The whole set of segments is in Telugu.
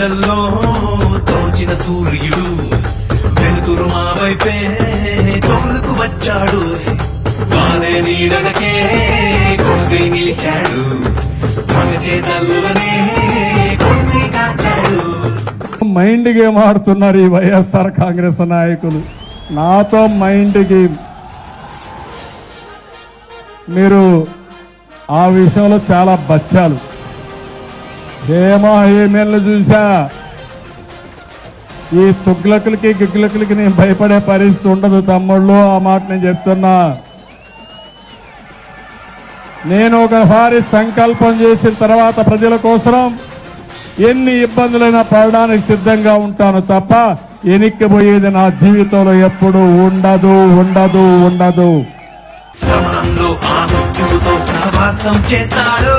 చీకటల్లో తోచిన సూర్యుడు వెలుతురు మా వైపే తోలుకు వచ్చాడు. వాలే నీడలకే కొడుకై నిలిచాడు. మన చేతల్లోనే కొడుకై కాచాడు. మైండ్ గేమ్ ఆడుతున్నారు ఈ వైఎస్ఆర్ కాంగ్రెస్ నాయకులు. నాతో మైండ్ గేమ్. మీరు ఆ విషయంలో చాలా బచ్చాలు. హేమేళ్ళు చూసా. ఈ తుగ్లకులకి గిగ్లకులకి నేను భయపడే పరిస్థితి ఉండదు తమ్ముళ్ళు. ఆ మాట నేను చెప్తున్నా. నేను ఒకసారి సంకల్పం చేసిన తర్వాత ప్రజల కోసం ఎన్ని ఇబ్బందులైనా పడడానికి సిద్ధంగా ఉంటాను తప్ప ఎనిక్కిపోయేది నా జీవితంలో ఎప్పుడు ఉండదు ఉండదు ఉండదు. సమరంలో ఆ మృత్యువుతో సహవాసం చేస్తాడు.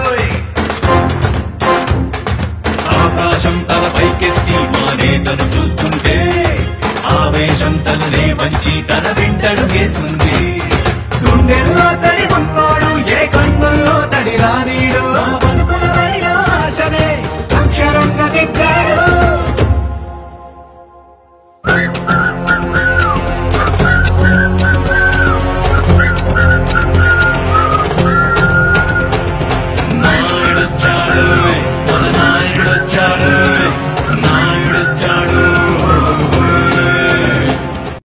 ఆకాశం తల పైకెత్తి మా నేతను చూస్తుంటే ఆవేశం తననే వంచి తన వెంటడుగేస్తుంది.